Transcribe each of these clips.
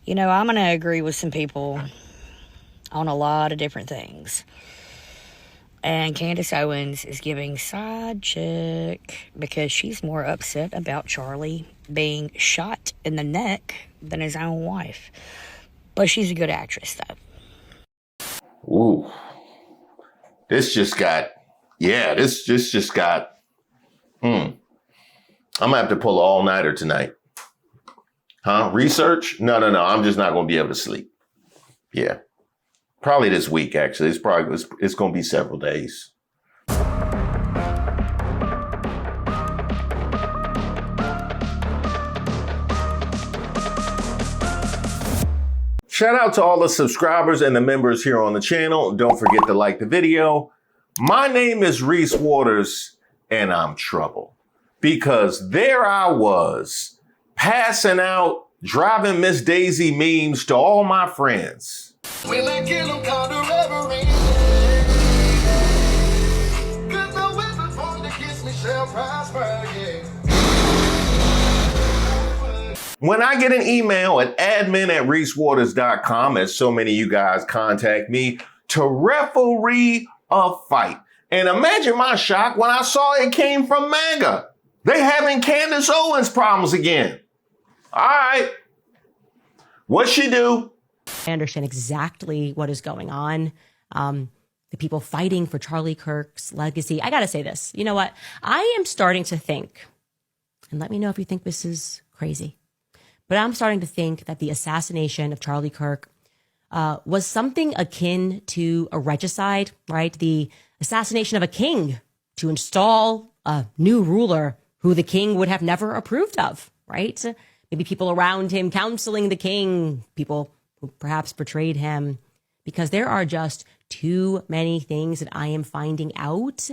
You know, I'm going to agree with some people on a lot of different things. And Candace Owens is giving side check because she's more upset about Charlie being shot in the neck than his own wife. But she's a good actress, though. Ooh. This just got, I'm gonna have to pull an all-nighter tonight. Huh? Research? No. I'm just not gonna be able to sleep. Yeah. Probably this week, actually. It's gonna be several days. Shout out to all the subscribers and the members here on the channel. Don't forget to like the video. My name is Reese Waters, and I'm trouble. Because there I was, passing out, driving Miss Daisy memes to all my friends. When I get them called a reverie, 'cause no weapon formed against me shall prosper, yeah. When I get an email at admin@ReeseWaters.com, as so many of you guys contact me to referee a fight. And imagine my shock when I saw it came from MAGA. They having Candace Owens problems again. All right. What'd she do? I understand exactly what is going on. The people fighting for Charlie Kirk's legacy. I got to say this. You know what? I am starting to think, and let me know if you think this is crazy, but I'm starting to think that the assassination of Charlie Kirk was something akin to a regicide, right? The assassination of a king to install a new ruler who the king would have never approved of, right? Maybe people around him counseling the king, people who perhaps betrayed him, because there are just too many things that I am finding out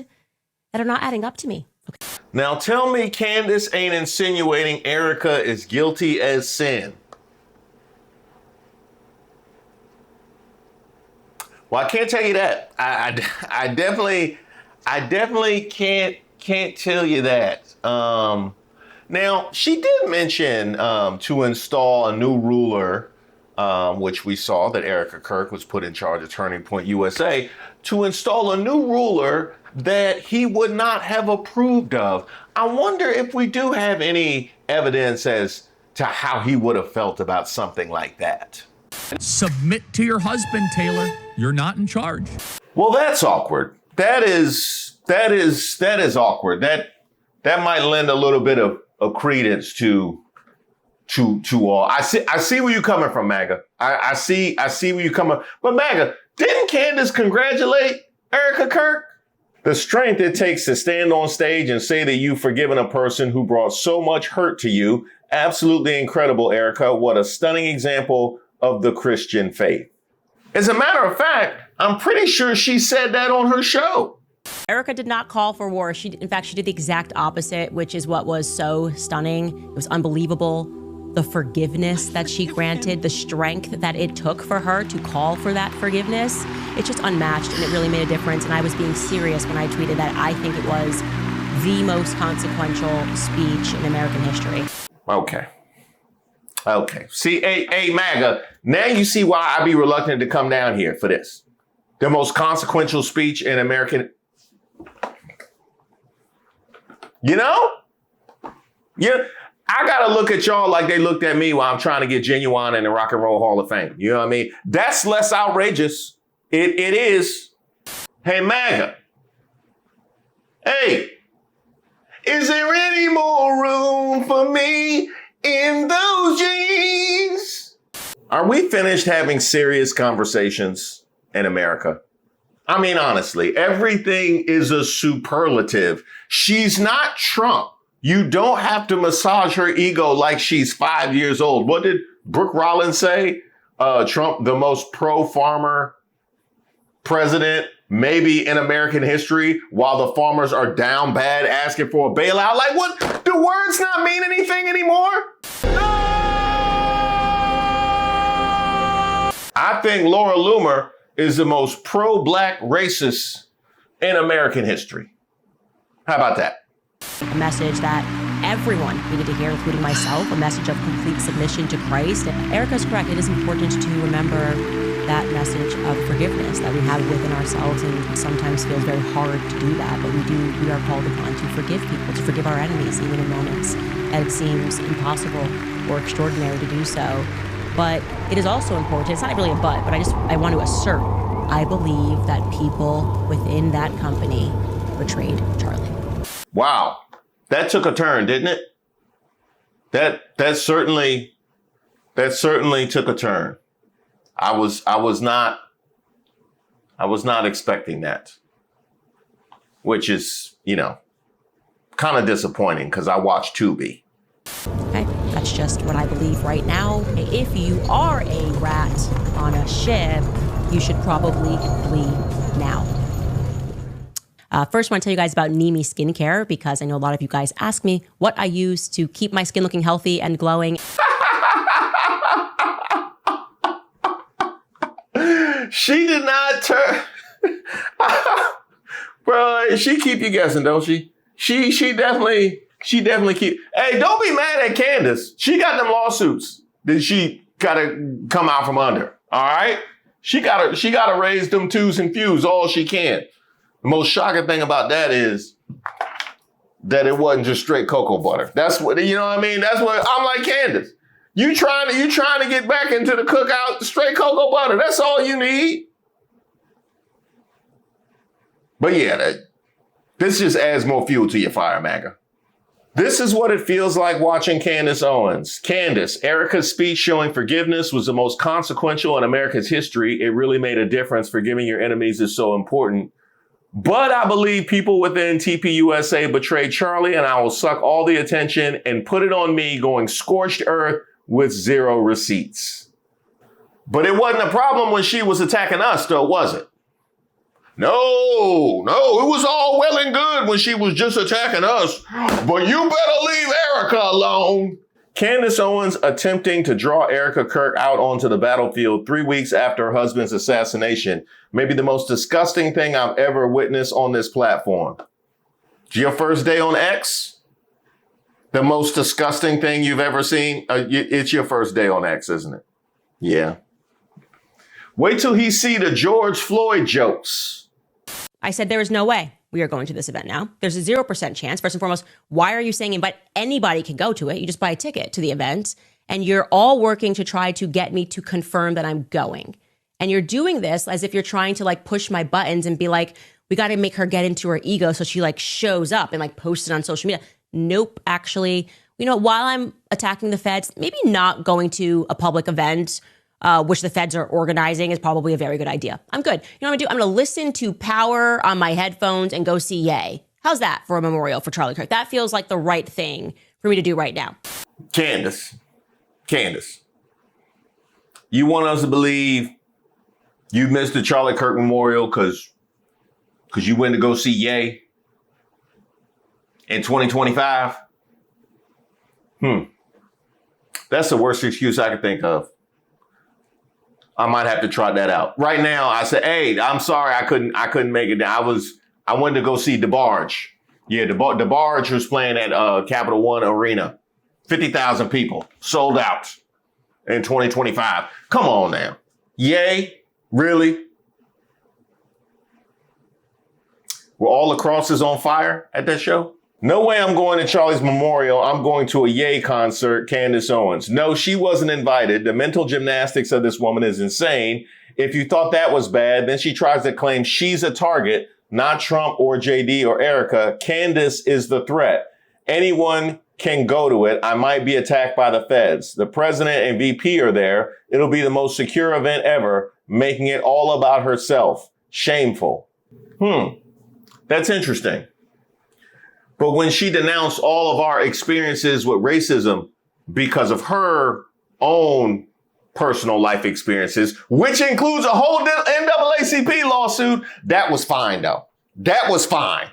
that are not adding up to me. Okay. Now tell me Candace ain't insinuating Erika is guilty as sin. Well, I can't tell you that. I definitely can't tell you that. Now, she did mention to install a new ruler, which we saw that Erika Kirk was put in charge of Turning Point USA, to install a new ruler that he would not have approved of. I wonder if we do have any evidence as to how he would have felt about something like that. Submit to your husband, Taylor. You're not in charge. Well, that's awkward. That is awkward. That might lend a little bit of credence to all. I see where you're coming from, MAGA. I see where you're coming. But MAGA, didn't Candace congratulate Erika Kirk? The strength it takes to stand on stage and say that you've forgiven a person who brought so much hurt to you. Absolutely incredible, Erika. What a stunning example of the Christian faith. As a matter of fact, I'm pretty sure she said that on her show. Erika did not call for war. In fact, she did the exact opposite, which is what was so stunning. It was unbelievable. The forgiveness that she granted, the strength that it took for her to call for that forgiveness, it's just unmatched, and it really made a difference. And I was being serious when I tweeted that I think it was the most consequential speech in American history. Okay. See, hey, MAGA, now you see why I'd be reluctant to come down here for this. The most consequential speech in American... You know? Yeah. I got to look at y'all like they looked at me while I'm trying to get Genuine in the Rock and Roll Hall of Fame. You know what I mean? That's less outrageous. It is. Hey, MAGA. Hey, is there any more room for me in those jeans? Are we finished having serious conversations in America? I mean, honestly, everything is a superlative. She's not Trump. You don't have to massage her ego like she's 5 years old. What did Brooke Rollins say? Trump, the most pro-farmer president maybe in American history, while the farmers are down bad asking for a bailout. Like, what? Do words not mean anything anymore? I think Laura Loomer is the most pro-black racist in American history. How about that? A message that everyone needed to hear, including myself, a message of complete submission to Christ. And Erika's correct. It is important to remember that message of forgiveness that we have within ourselves, and it sometimes feels very hard to do that, but we are called upon to forgive people, to forgive our enemies, even in moments that it seems impossible or extraordinary to do so. But it is also important, it's not really a but I want to assert, I believe that people within that company betrayed Charlie. Wow. That took a turn, didn't it? That certainly took a turn. I was not expecting that, which is, kind of disappointing because I watched Tubi. Okay, that's just what I believe right now. If you are a rat on a ship, you should probably leave now. First, I want to tell you guys about Nimi Skincare, because I know a lot of you guys ask me what I use to keep my skin looking healthy and glowing. She did not turn. Bro, she keep you guessing, don't she? She definitely keep. Hey, don't be mad at Candace. She got them lawsuits that she gotta come out from under. All right? She gotta raise them twos and fews all she can. The most shocking thing about that is that it wasn't just straight cocoa butter. That's what, you know what I mean? That's what I'm like, Candace. You trying to get back into the cookout, straight cocoa butter. That's all you need. But yeah, this just adds more fuel to your fire, MAGA. This is what it feels like watching Candace Owens. Candace, Erika's speech showing forgiveness was the most consequential in America's history. It really made a difference. Forgiving your enemies is so important. But I believe people within TPUSA betrayed Charlie, and I will suck all the attention and put it on me going scorched earth with zero receipts. But it wasn't a problem when she was attacking us, though, was it? No, it was all well and good when she was just attacking us. But you better leave Erika alone. Candace Owens attempting to draw Erika Kirk out onto the battlefield 3 weeks after her husband's assassination. Maybe the most disgusting thing I've ever witnessed on this platform. It's your first day on X? The most disgusting thing you've ever seen? It's your first day on X, isn't it? Yeah. Wait till he see the George Floyd jokes. I said there is no way we are going to this event now. There's a 0% chance. First and foremost, why are you saying invite? Anybody can go to it. You just buy a ticket to the event, and you're all working to try to get me to confirm that I'm going. And you're doing this as if you're trying to push my buttons and be like, we got to make her get into her ego so she shows up and posts it on social media. Nope, actually, while I'm attacking the feds, maybe not going to a public event which the feds are organizing is probably a very good idea. I'm good. You know what I'm going to do? I'm going to listen to Power on my headphones and go see Ye. How's that for a memorial for Charlie Kirk? That feels like the right thing for me to do right now. Candace, you want us to believe you missed the Charlie Kirk memorial because you went to go see Ye in 2025? That's the worst excuse I could think of. I might have to try that out. Right now, I said, hey, I'm sorry I couldn't make it down. I went to go see DeBarge. Yeah, DeBarge was playing at Capital One Arena. 50,000 people, sold out in 2025. Come on now. Yay? Really? Were all the crosses on fire at that show? No way I'm going to Charlie's memorial. I'm going to a Ye concert, Candace Owens. No, she wasn't invited. The mental gymnastics of this woman is insane. If you thought that was bad, then she tries to claim she's a target, not Trump or JD or Erika. Candace is the threat. Anyone can go to it. I might be attacked by the feds. The president and VP are there. It'll be the most secure event ever, making it all about herself. Shameful. That's interesting. But when she denounced all of our experiences with racism because of her own personal life experiences, which includes a whole NAACP lawsuit, that was fine, though. That was fine.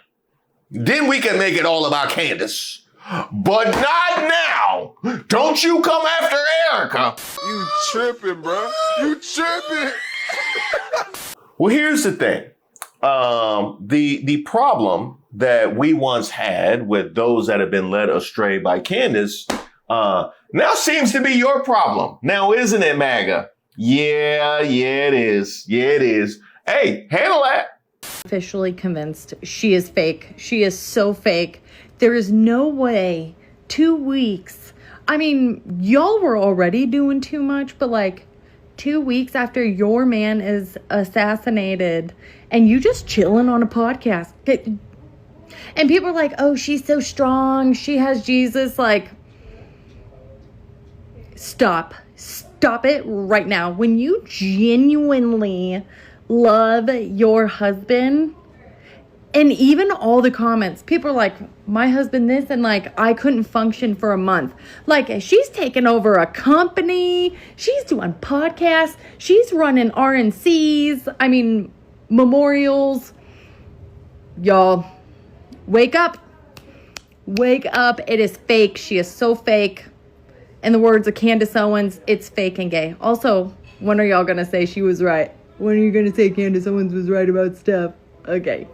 Then we can make it all about Candace. But not now. Don't you come after Erika. You tripping, bro. You tripping. Well, here's the thing. The problem that we once had with those that have been led astray by Candace, now seems to be your problem. Now, isn't it, MAGA? Yeah, it is. Yeah, it is. Hey, handle that. Officially convinced she is fake. She is so fake. There is no way 2 weeks. I mean, y'all were already doing too much, but like 2 weeks after your man is assassinated and you just chilling on a podcast. And people are like, oh, she's so strong. She has Jesus. Like, stop it right now. When you genuinely love your husband, and even all the comments, people are like, my husband this, and like, I couldn't function for a month. Like, she's taken over a company, she's doing podcasts, she's running RNCs, I mean, memorials. Y'all, wake up. It is fake. She is so fake. In the words of Candace Owens, it's fake and gay. Also, when are y'all gonna say she was right? When are you gonna say Candace Owens was right about stuff? Okay.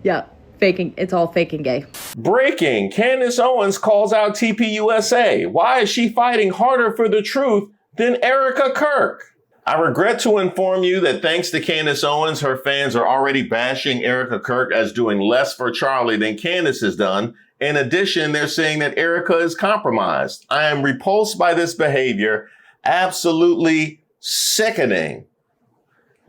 Yeah, faking. It's all fake and gay. Breaking. Candace Owens calls out TPUSA. Why is she fighting harder for the truth than Erika Kirk? I regret to inform you that thanks to Candace Owens, her fans are already bashing Erika Kirk as doing less for Charlie than Candace has done. In addition, they're saying that Erika is compromised. I am repulsed by this behavior. Absolutely sickening.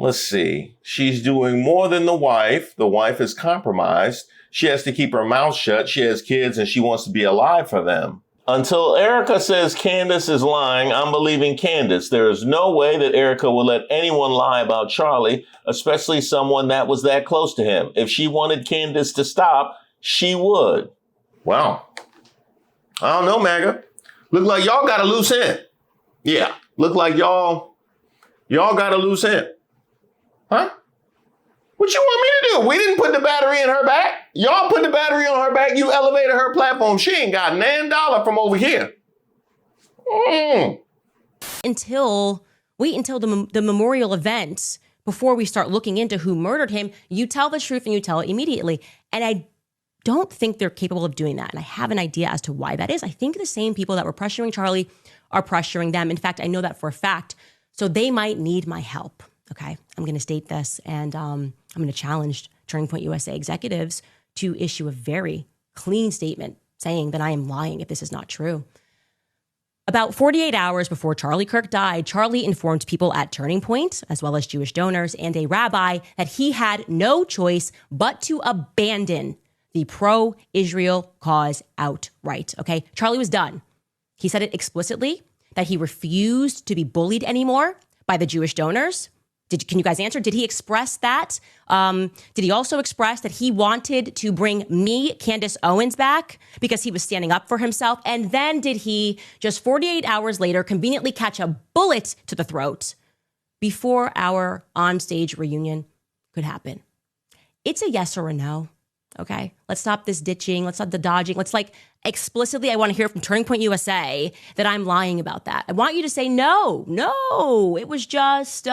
Let's see. She's doing more than the wife. The wife is compromised. She has to keep her mouth shut. She has kids and she wants to be alive for them. Until Erika says Candace is lying, I'm believing Candace. There is no way that Erika will let anyone lie about Charlie, especially someone that was that close to him. If she wanted Candace to stop, she would. Wow. I don't know, MAGA. Look like y'all got a loose end. Yeah. Look like y'all got a loose end. Huh? What you want me to do? We didn't put the battery in her back. Y'all put the battery on her back. You elevated her platform. She ain't got $9 from over here. Until the memorial event, before we start looking into who murdered him, you tell the truth and you tell it immediately. And I don't think they're capable of doing that. And I have an idea as to why that is. I think the same people that were pressuring Charlie are pressuring them. In fact, I know that for a fact. So they might need my help. Okay, I'm going to state this, and I'm going to challenge Turning Point USA executives to issue a very clean statement saying that I am lying if this is not true. About 48 hours before Charlie Kirk died, Charlie informed people at Turning Point, as well as Jewish donors and a rabbi, that he had no choice but to abandon the pro-Israel cause outright. Okay, Charlie was done. He said it explicitly, that he refused to be bullied anymore by the Jewish donors. Can you guys answer? Did he express that? Did he also express that he wanted to bring me, Candace Owens, back because he was standing up for himself? And then did he, just 48 hours later, conveniently catch a bullet to the throat before our onstage reunion could happen? It's a yes or a no. Okay, let's stop this ditching. Let's stop the dodging. Let's explicitly, I want to hear from Turning Point USA that I'm lying about that. I want you to say, no, it was just, he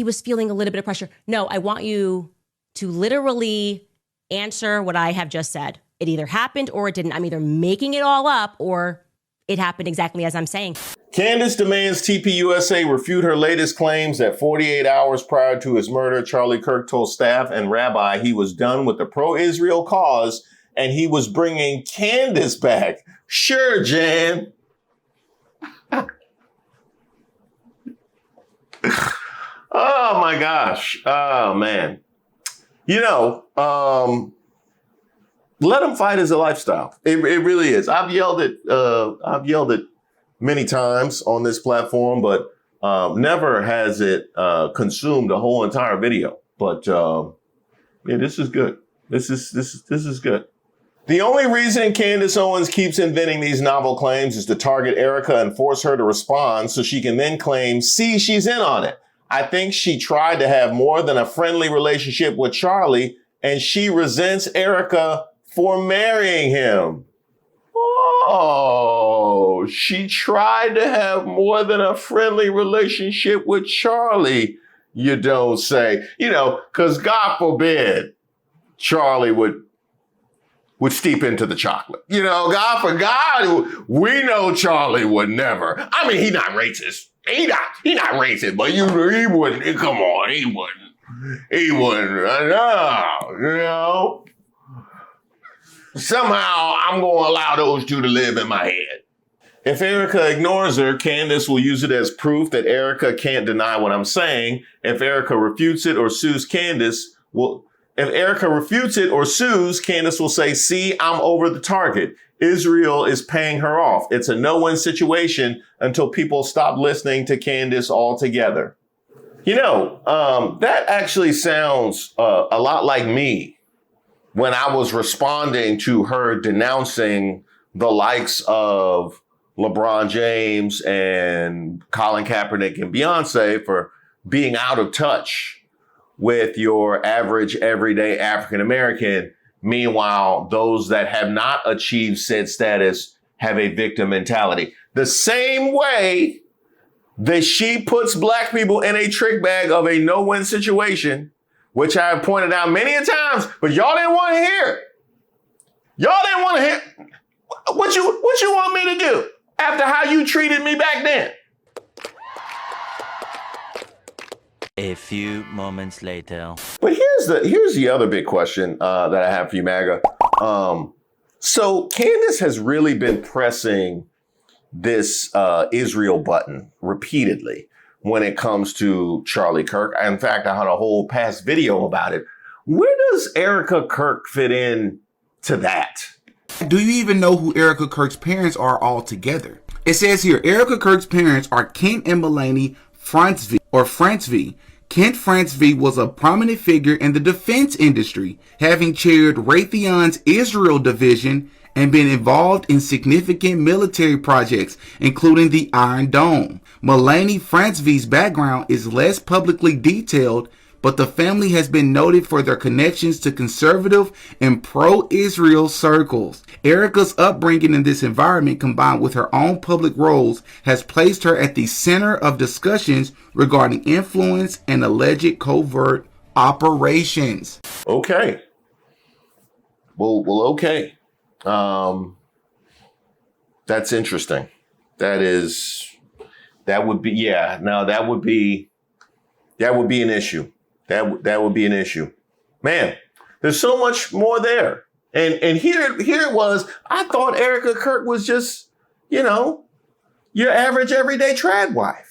was feeling a little bit of pressure. No, I want you to literally answer what I have just said. It either happened or it didn't. I'm either making it all up or it happened exactly as I'm saying. Candace demands TPUSA refute her latest claims that 48 hours prior to his murder, Charlie Kirk told staff and rabbi he was done with the pro-Israel cause and he was bringing Candace back. Sure, Jan. Oh, my gosh. Oh, man. Let them fight as a lifestyle. It really is. I've yelled it many times on this platform, but never has it consumed a whole entire video. But this is good. This is good. The only reason Candace Owens keeps inventing these novel claims is to target Erika and force her to respond so she can then claim, see, she's in on it. I think she tried to have more than a friendly relationship with Charlie, and she resents Erika for marrying him. Oh, she tried to have more than a friendly relationship with Charlie, you don't say. Because God forbid Charlie would steep into the chocolate. You know, God for God, we know Charlie would never. I mean, he's not racist. He not racist, but he wouldn't. Come on, he wouldn't. He wouldn't. No, you know. Somehow, I'm going to allow those two to live in my head. If Erika ignores her, Candace will use it as proof that Erika can't deny what I'm saying. If Erika refutes it or sues, Candace will say, see, I'm over the target. Israel is paying her off. It's a no-win situation until people stop listening to Candace altogether. You know, that actually sounds a lot like me when I was responding to her denouncing the likes of LeBron James and Colin Kaepernick and Beyonce for being out of touch with your average, everyday African-American. Meanwhile, those that have not achieved said status have a victim mentality. The same way that she puts black people in a trick bag of a no-win situation, which I have pointed out many a times, but y'all didn't want to hear it. Y'all didn't want to hear what you want me to do after how you treated me back then. A few moments later. But here's the other big question that I have for you, MAGA. So Candace has really been pressing this Israel button repeatedly when it comes to Charlie Kirk. In fact, I had a whole past video about it. Where does Erika Kirk fit in to that? Do you even know who Erika Kirk's parents are altogether? It says here, Erika Kirk's parents are Kent and Melanie Francevy, or Francevy. Kent Francevy was a prominent figure in the defense industry, having chaired Raytheon's Israel division and been involved in significant military projects, including the Iron Dome. Melanie Francevy's background is less publicly detailed, but the family has been noted for their connections to conservative and pro-Israel circles. Erika's upbringing in this environment, combined with her own public roles, has placed her at the center of discussions regarding influence and alleged covert operations. Okay. Well, okay. That's interesting. That would be an issue. That would be an issue. Man, there's so much more there. And here it was. I thought Erika Kirk was just, your average everyday trad wife.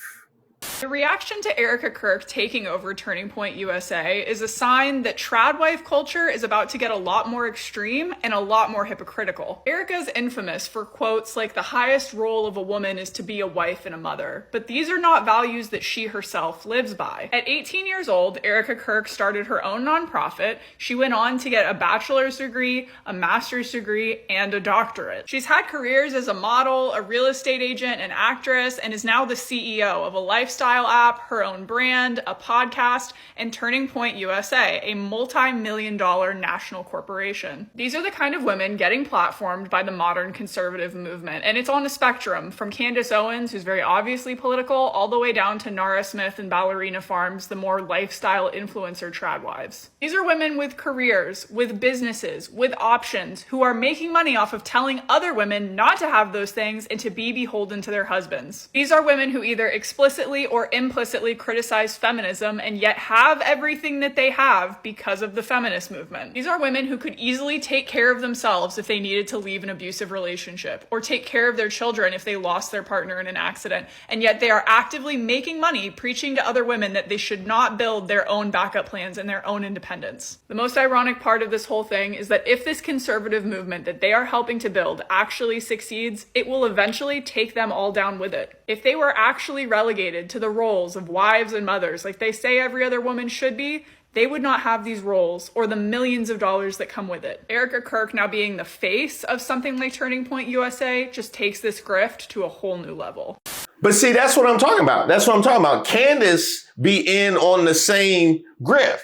The reaction to Erika Kirk taking over Turning Point USA is a sign that trad wife culture is about to get a lot more extreme and a lot more hypocritical. Erika's infamous for quotes like the highest role of a woman is to be a wife and a mother, but these are not values that she herself lives by. At 18 years old, Erika Kirk started her own nonprofit. She went on to get a bachelor's degree, a master's degree, and a doctorate. She's had careers as a model, a real estate agent, an actress, and is now the CEO of a lifestyle app, her own brand, a podcast, and Turning Point USA, a multi-million-dollar national corporation. These are the kind of women getting platformed by the modern conservative movement, and it's on a spectrum from Candace Owens, who's very obviously political, all the way down to Nara Smith and Ballerina Farms, the more lifestyle influencer trad wives. These are women with careers, with businesses, with options, who are making money off of telling other women not to have those things and to be beholden to their husbands. These are women who either explicitly or implicitly criticize feminism and yet have everything that they have because of the feminist movement. These are women who could easily take care of themselves if they needed to leave an abusive relationship, or take care of their children if they lost their partner in an accident, and yet they are actively making money preaching to other women that they should not build their own backup plans and their own independence. The most ironic part of this whole thing is that if this conservative movement that they are helping to build actually succeeds, it will eventually take them all down with it. If they were actually relegated to the roles of wives and mothers like they say every other woman should be, they would not have these roles or the millions of dollars that come with it. Erika Kirk now being the face of something like Turning Point USA just takes this grift to a whole new level. But see, that's what I'm talking about. Candace be in on the same grift.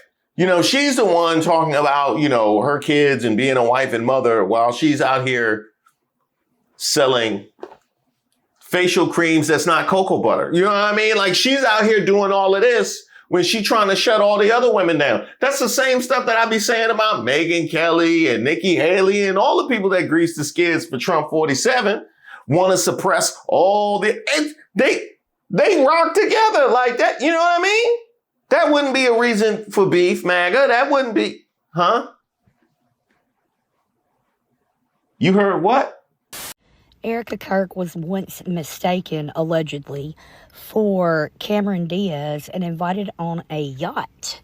She's the one talking about, her kids and being a wife and mother while she's out here selling facial creams that's not cocoa butter. You know what I mean? Like, she's out here doing all of this when she trying to shut all the other women down. That's the same stuff that I be saying about Megyn Kelly and Nikki Haley and all the people that grease the skids for Trump 47 want to suppress all the, they rock together like that. You know what I mean? That wouldn't be a reason for beef, MAGA. That wouldn't be, huh? You heard what? Erika Kirk was once mistaken, allegedly, for Cameron Diaz and invited on a yacht.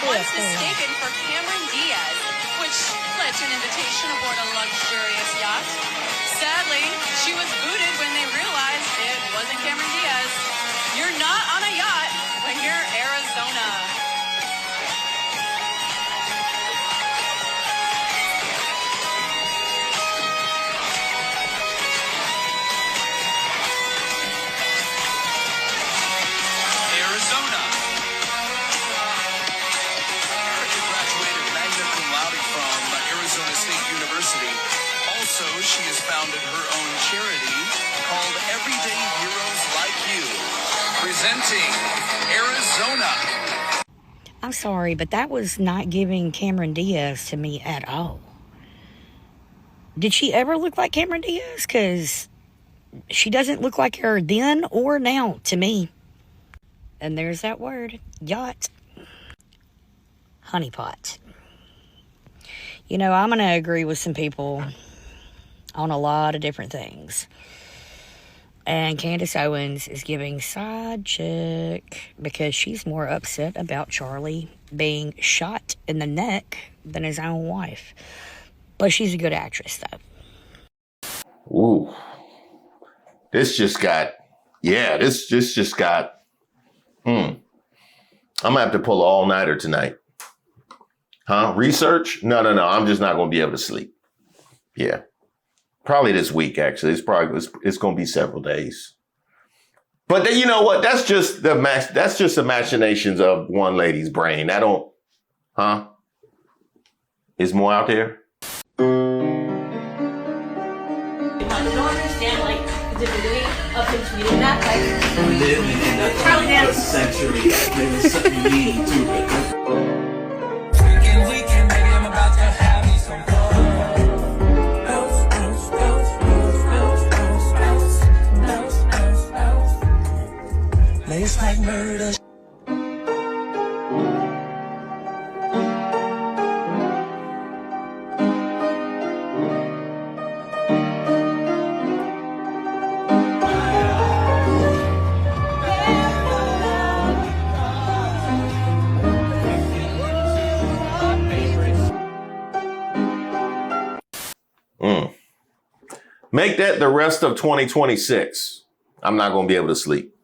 Was mistaken for Cameron Diaz, which led to an invitation aboard a luxurious yacht. Sadly, she was booted when they realized it wasn't Cameron Diaz. You're not on a yacht when you're Arizona. Also, she has founded her own charity called Everyday Heroes Like You, presenting Arizona. I'm sorry, but that was not giving Cameron Diaz to me at all. Did she ever look like Cameron Diaz? Because she doesn't look like her then or now to me. And there's that word, yacht. Honeypot. You know, I'm going to agree with some people on a lot of different things. And Candace Owens is giving side chick because she's more upset about Charlie being shot in the neck than his own wife. But she's a good actress, though. Ooh. This just got, this just got, I'm going to have to pull an all-nighter tonight. Huh? Research? No. I'm just not going to be able to sleep. Yeah. Probably this week, actually. It's going to be several days. But then, you know what? That's just the imaginations of one lady's brain. I don't, Is more out there? I don't understand, like, the divinity of him tweeting that. Like, living in the century. There's something meaning to it. Weekend, baby, I'm about to have me some fun. Lace like murder. Make that the rest of 2026. I'm not going to be able to sleep.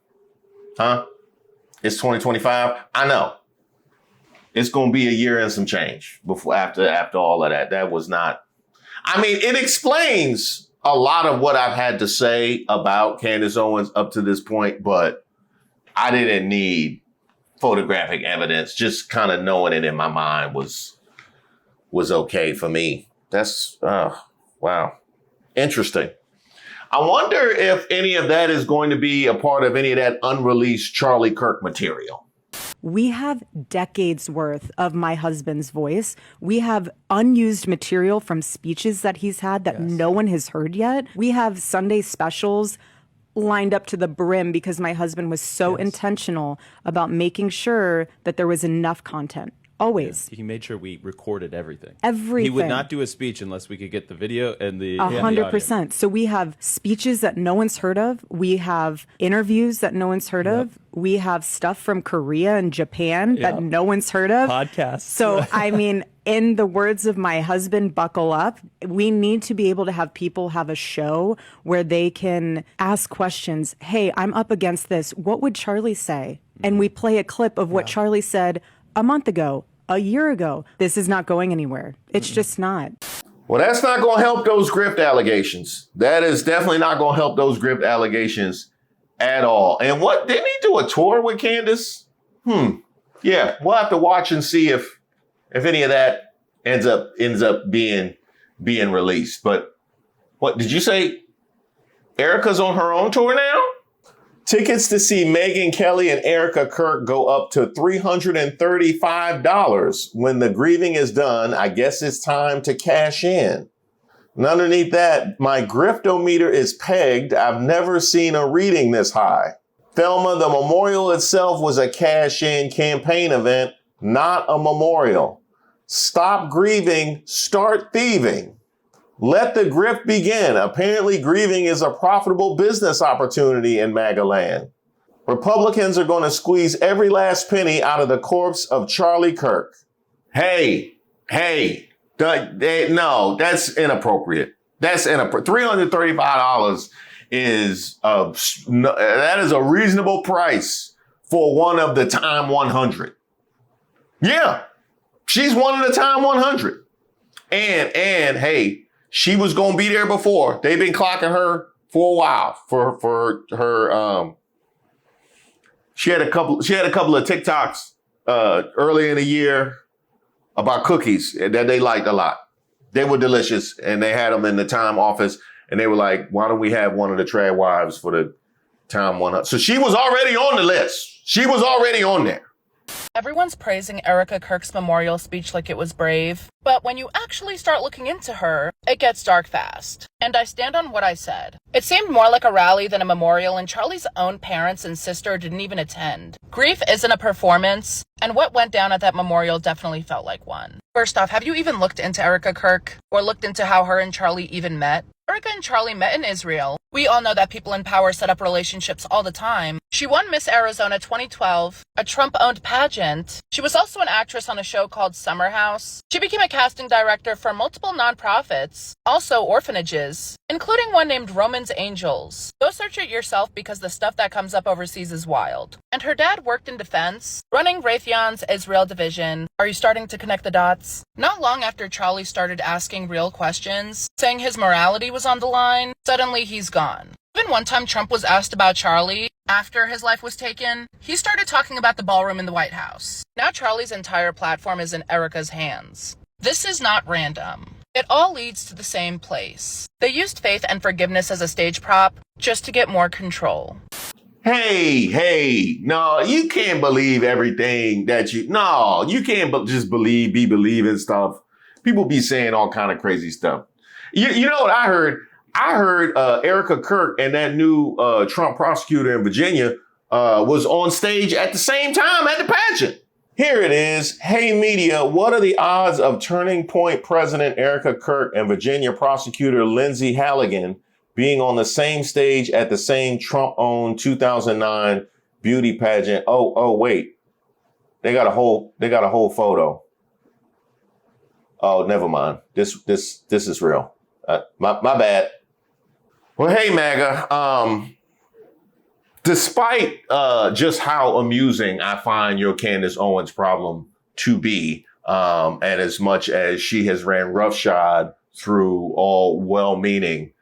Huh? It's 2025. I know. It's going to be a year and some change before after all of that. That was not. I mean, it explains a lot of what I've had to say about Candace Owens up to this point, but I didn't need photographic evidence. Just kind of knowing it in my mind was okay for me. That's wow. Interesting. I wonder if any of that is going to be a part of any of that unreleased Charlie Kirk material. We have decades worth of my husband's voice. We have unused material from speeches that he's had that no one has heard yet. We have Sunday specials lined up to the brim because my husband was so intentional about making sure that there was enough content. Always. Yeah, he made sure we recorded everything. Everything. He would not do a speech unless we could get the video and the 100%. So we have speeches that no one's heard of. We have interviews that no one's heard of. We have stuff from Korea and Japan that no one's heard of. Podcasts. So, I mean, in the words of my husband, buckle up. We need to be able to have people have a show where they can ask questions. Hey, I'm up against this. What would Charlie say? And we play a clip of what Charlie said a month ago, a year ago. This is not going anywhere. It's just not. Well, that's not going to help those grift allegations. That is definitely not going to help those grift allegations at all. And what, didn't he do a tour with Candace? Yeah, we'll have to watch and see if any of that ends up being released. But What did you say? Erika's on her own tour now? Tickets to see Megyn Kelly and Erika Kirk go up to $335. When the grieving is done, I guess it's time to cash in. And underneath that, my griftometer is pegged. I've never seen a reading this high. Thelma, the memorial itself was a cash-in campaign event, not a memorial. Stop grieving, start thieving. Let the grift begin. Apparently, grieving is a profitable business opportunity in MAGA land. Republicans are going to squeeze every last penny out of the corpse of Charlie Kirk. Hey, no, that's inappropriate. That's inappropriate. $335 is that is a reasonable price for one of the Time 100. Yeah, she's one of the Time 100. And hey, she was going to be there before. They've been clocking her for a while for her. She had a couple of TikToks early in the year about cookies that they liked a lot. They were delicious, and they had them in the Time office, and they were like, why don't we have one of the trad wives for the Time 100? So she was already on the list. She was already on there. Everyone's praising Erika Kirk's memorial speech like it was brave, but when you actually start looking into her, it gets dark fast. And I stand on what I said. It seemed more like a rally than a memorial, and Charlie's own parents and sister didn't even attend. Grief isn't a performance, and what went down at that memorial definitely felt like one. First off, have you even looked into Erika Kirk? Or looked into how her and Charlie even met? Erika and Charlie met in Israel. We all know that people in power set up relationships all the time. She won Miss Arizona 2012, a Trump-owned pageant. She was also an actress on a show called Summer House. She became a casting director for multiple nonprofits, also orphanages, including one named Roman's Angels. Go search it yourself because the stuff that comes up overseas is wild. And her dad worked in defense, running Raytheon's Israel division. Are you starting to connect the dots? Not long after Charlie started asking real questions, saying his morality was on the line, suddenly he's gone. Even one time Trump was asked about Charlie after his life was taken, he started talking about the ballroom in the White House. Now Charlie's entire platform is in Erika's hands. This is not random. It all leads to the same place. They used faith and forgiveness as a stage prop just to get more control. Hey, no, you can't believe everything that you can't just be believing stuff. People be saying all kind of crazy stuff. You know what I heard? I heard Erika Kirk and that new Trump prosecutor in Virginia was on stage at the same time at the pageant. Here it is. Hey, media, what are the odds of Turning Point President Erika Kirk and Virginia prosecutor Lindsay Halligan being on the same stage at the same Trump-owned 2009 beauty pageant? Oh, wait. They got a whole photo. Oh, never mind. This is real. My bad. Well, hey, MAGA. Despite just how amusing I find your Candace Owens problem to be, and as much as she has ran roughshod through all well-meaning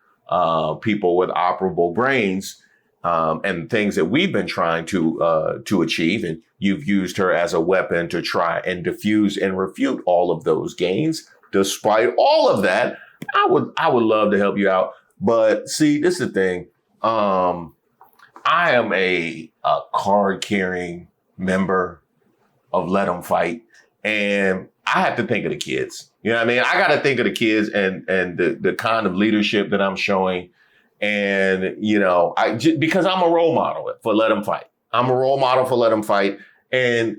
people with operable brains and things that we've been trying to achieve, and you've used her as a weapon to try and diffuse and refute all of those gains. Despite all of that, I would love to help you out. But see, this is the thing. I am a card-carrying member of Let 'Em Fight, and I have to think of the kids. You know what I mean? I got to think of the kids and the kind of leadership that I'm showing. And, because I'm a role model for Let 'Em Fight. I'm a role model for Let 'Em Fight. And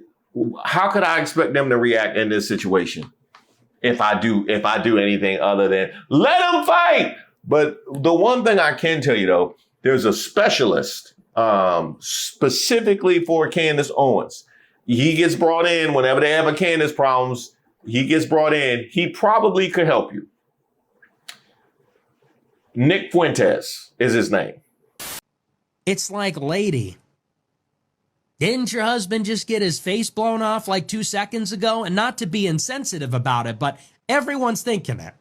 how could I expect them to react in this situation if I do anything other than let them fight? But the one thing I can tell you, though, there's a specialist specifically for Candace Owens. He gets brought in whenever they have a Candace problems. He gets brought in. He probably could help you. Nick Fuentes is his name. It's like, lady, didn't your husband just get his face blown off like 2 seconds ago? And not to be insensitive about it, but everyone's thinking it.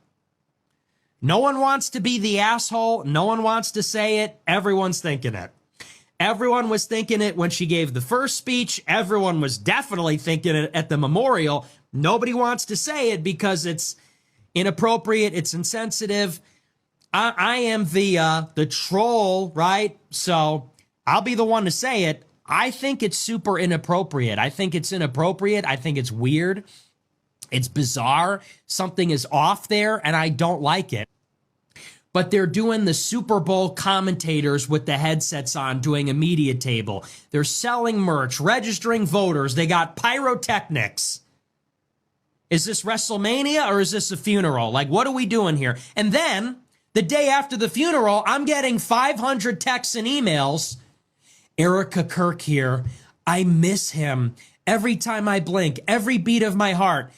No one wants to be the asshole. No one wants to say it. Everyone's thinking it. Everyone was thinking it when she gave the first speech. Everyone was definitely thinking it at the memorial. Nobody wants to say it because it's inappropriate. It's insensitive. I am the troll, right? So I'll be the one to say it. I think it's super inappropriate. I think it's inappropriate. I think it's weird. It's bizarre. Something is off there, and I don't like it. But they're doing the Super Bowl commentators with the headsets on, doing a media table. They're selling merch, registering voters. They got pyrotechnics. Is this WrestleMania or is this a funeral? Like, what are we doing here? And then, the day after the funeral, I'm getting 500 texts and emails. Erika Kirk here. I miss him. Every time I blink, every beat of my heart.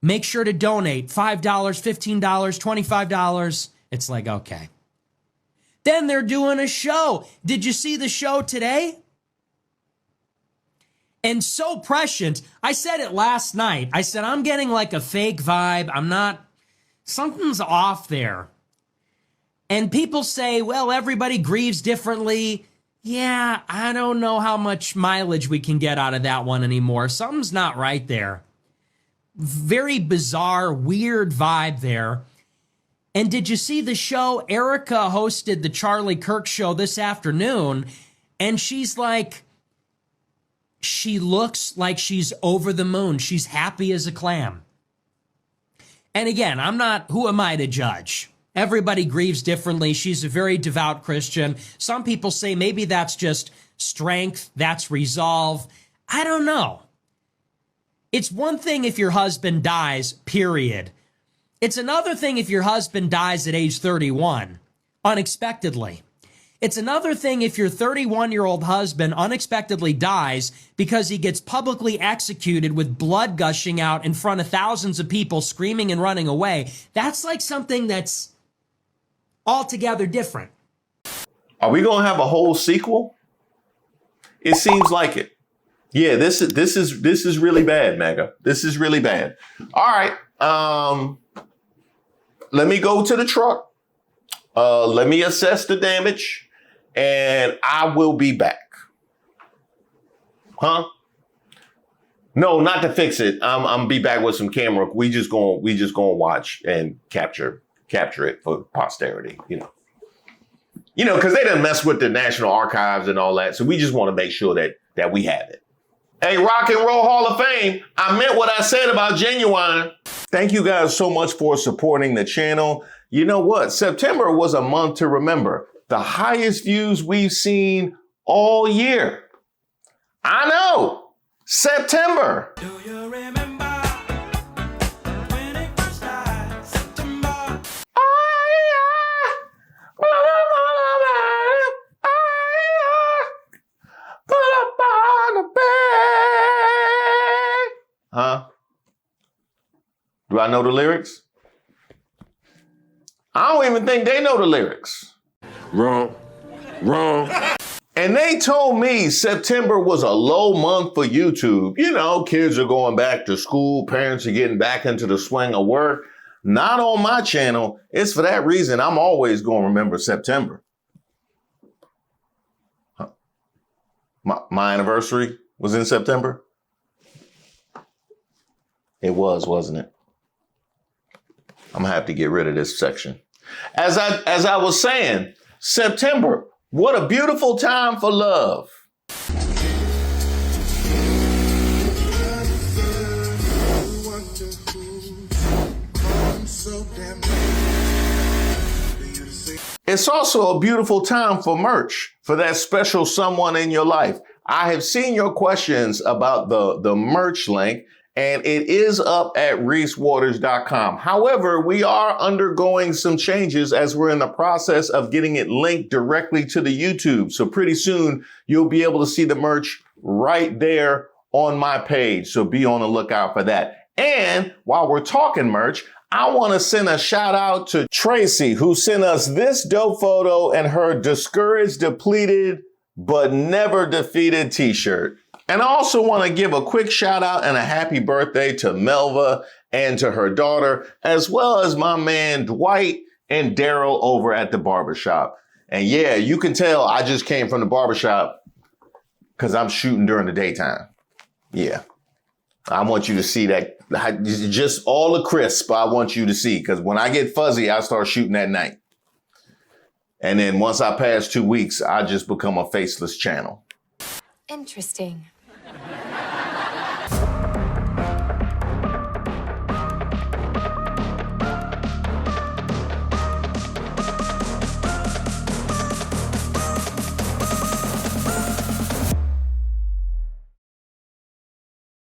Make sure to donate $5, $15, $25. It's like, okay. Then they're doing a show. Did you see the show today? And so prescient. I said it last night. I said, I'm getting like a fake vibe. Something's off there. And people say, well, everybody grieves differently. Yeah, I don't know how much mileage we can get out of that one anymore. Something's not right there. Very bizarre, weird vibe there. And did you see the show? Erika hosted the Charlie Kirk show this afternoon, and she's like, she looks like she's over the moon. She's happy as a clam. And again, who am I to judge? Everybody grieves differently. She's a very devout Christian. Some people say maybe that's just strength, that's resolve. I don't know. It's one thing if your husband dies, period. It's another thing if your husband dies at age 31, unexpectedly. It's another thing if your 31-year-old husband unexpectedly dies because he gets publicly executed with blood gushing out in front of thousands of people screaming and running away. That's like something that's altogether different. Are we going to have a whole sequel? It seems like it. Yeah, this is really bad, MAGA. This is really bad. All right. Let me go to the truck. Let me assess the damage, and I will be back. Huh? No, not to fix it. I'm be back with some camera. We just gonna watch and capture it for posterity. You know, because they done mess with the National Archives and all that. So we just want to make sure that we have it. Hey, Rock and Roll Hall of Fame, I meant what I said about Genuine. Thank you guys so much for supporting the channel. You know what? September was a month to remember. The highest views we've seen all year. I know. September. Do you remember when it first started? September. Huh? Do I know the lyrics? I don't even think they know the lyrics. Wrong. And they told me September was a low month for YouTube. You know, kids are going back to school, parents are getting back into the swing of work. Not on my channel. It's for that reason I'm always going to remember September. Huh. My anniversary was in September? It was, wasn't it? I'm gonna have to get rid of this section. As I was saying, September, what a beautiful time for love. It's also a beautiful time for merch, for that special someone in your life. I have seen your questions about the merch link, and it is up at ReeseWaters.com. However, we are undergoing some changes as we're in the process of getting it linked directly to the YouTube. So pretty soon you'll be able to see the merch right there on my page. So be on the lookout for that. And while we're talking merch, I want to send a shout out to Tracy, who sent us this dope photo and her discouraged, depleted, but never defeated t-shirt. And I also want to give a quick shout out and a happy birthday to Melva and to her daughter, as well as my man Dwight and Daryl over at the barbershop. And yeah, you can tell I just came from the barbershop because I'm shooting during the daytime. Yeah. I want you to see that, just all the crisp I want you to see, because when I get fuzzy, I start shooting at night. And then once I pass 2 weeks, I just become a faceless channel. Interesting.